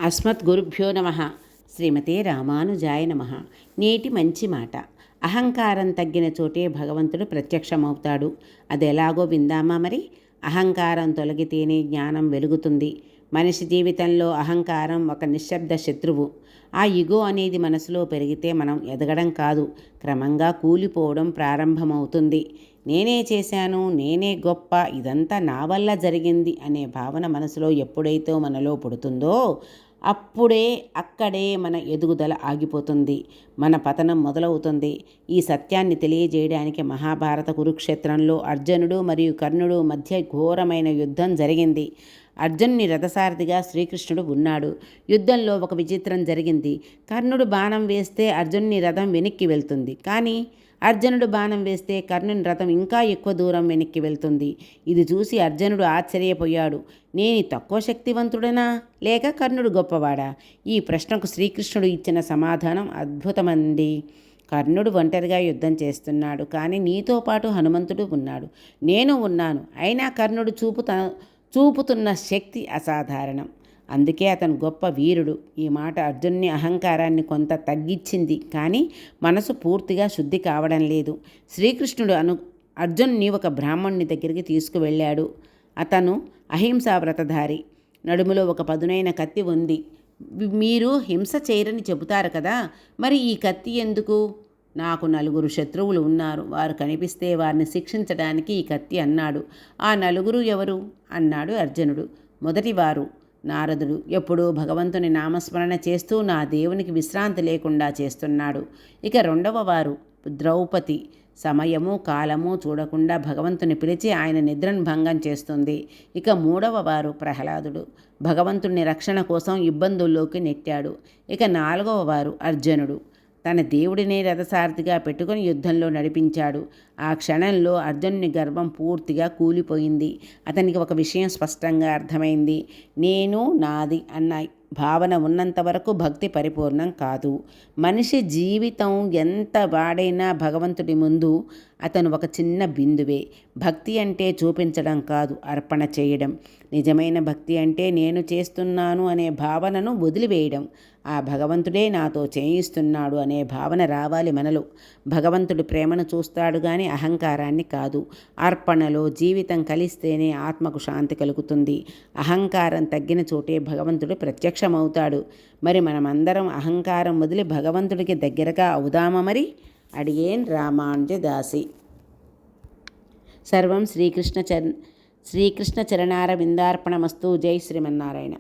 అస్మద్గురుభ్యో నమ. శ్రీమతే రామానుజాయ నమ. నేటి మంచి మాట. అహంకారం తగ్గిన చోటే భగవంతుడు ప్రత్యక్షమవుతాడు. అది ఎలాగో విందామా మరి. అహంకారం తొలగితేనే జ్ఞానం వెలుగుతుంది. మనిషి జీవితంలో అహంకారం ఒక నిశ్శబ్ద శత్రువు. ఆ ఇగో అనేది మనసులో పెరిగితే మనం ఎదగడం కాదు, క్రమంగా కూలిపోవడం ప్రారంభమవుతుంది. నేనే చేశాను, నేనే గొప్ప, ఇదంతా నా వల్ల జరిగింది అనే భావన మనసులో ఎప్పుడైతే మనలో పుడుతుందో అక్కడే మన ఎదుగుదల ఆగిపోతుంది, మన పతనం మొదలవుతుంది. ఈ సత్యాన్ని తెలియజేయడానికి మహాభారత కురుక్షేత్రంలో అర్జునుడు మరియు కర్ణుడు మధ్య ఘోరమైన యుద్ధం జరిగింది. అర్జునుని రథసారథిగా శ్రీకృష్ణుడు ఉన్నాడు. యుద్ధంలో ఒక విచిత్రం జరిగింది. కర్ణుడు బాణం వేస్తే అర్జునుని రథం వెనక్కి వెళ్తుంది, కానీ అర్జునుడు బాణం వేస్తే కర్ణుని రథం ఇంకా ఎక్కువ దూరం వెనక్కి వెళ్తుంది. ఇది చూసి అర్జునుడు ఆశ్చర్యపోయాడు. నేను తక్కువ శక్తివంతుడనా లేక కర్ణుడు గొప్పవాడా? ఈ ప్రశ్నకు శ్రీకృష్ణుడు ఇచ్చిన సమాధానం అద్భుతమంది. కర్ణుడు ఒంటరిగా యుద్ధం చేస్తున్నాడు, కానీ నీతో పాటు హనుమంతుడు ఉన్నాడు, నేను ఉన్నాను. అయినా కర్ణుడు చూపుతున్న శక్తి అసాధారణం. అందుకే అతను గొప్ప వీరుడు. ఈ మాట అర్జునుని అహంకారాన్ని కొంత తగ్గించింది, కానీ మనసు పూర్తిగా శుద్ధి కావడం లేదు. శ్రీకృష్ణుడు అర్జునుని ఒక బ్రాహ్మణుని దగ్గరికి తీసుకువెళ్ళాడు. అతను అహింసా వ్రతధారి. నడుములో ఒక పదునైన కత్తి ఉంది. మీరు హింస చేయరని చెబుతారు కదా, మరి ఈ కత్తి ఎందుకు? నాకు 4 శత్రువులు ఉన్నారు, వారు కనిపిస్తే వారిని శిక్షించడానికి ఈ కత్తి అన్నాడు. ఆ 4 ఎవరు అన్నాడు అర్జునుడు. మొదటివారు నారదుడు. ఎప్పుడూ భగవంతుని నామస్మరణ చేస్తూ నా దేవునికి విశ్రాంతి లేకుండా చేస్తున్నాడు. ఇక 2వ వారు ద్రౌపది. సమయము కాలము చూడకుండా భగవంతుని పిలిచి ఆయన నిద్రను భంగం చేస్తుంది. ఇక 3వ వారు ప్రహ్లాదుడు. భగవంతుని రక్షణ కోసం ఇబ్బందుల్లోకి నెట్టాడు. ఇక 4వ వారు అర్జునుడు. తన దేవుడినే రథసారథిగా పెట్టుకుని యుద్ధంలో నడిపించాడు. ఆ క్షణంలో అర్జునుని గర్వం పూర్తిగా కూలిపోయింది. అతనికి ఒక విషయం స్పష్టంగా అర్థమైంది. నేను నాది అన్న భావన ఉన్నంత వరకు భక్తి పరిపూర్ణం కాదు. మనిషి జీవితం ఎంత వాడైనా భగవంతుడి ముందు అతను ఒక చిన్న బిందువే. భక్తి అంటే చూపించడం కాదు, అర్పణ చేయడం. నిజమైన భక్తి అంటే నేను చేస్తున్నాను అనే భావనను వదిలివేయడం. ఆ భగవంతుడే నాతో చేయిస్తున్నాడు అనే భావన రావాలి మనలో. భగవంతుడి ప్రేమను చూస్తాడు కానీ అహంకారాన్ని కాదు. అర్పణలో జీవితం కలిస్తేనే ఆత్మకు శాంతి కలుగుతుంది. అహంకారం తగ్గిన చోటే భగవంతుడు ప్రత్యక్షమవుతాడు. మరి మనమందరం అహంకారం వదిలి భగవంతుడికి దగ్గరగా అవుదామా మరి? అడిగేన్ రామానుజదాసి. సర్వం శ్రీకృష్ణ చరణారవిందార్పణమస్తు. జై శ్రీమన్నారాయణ.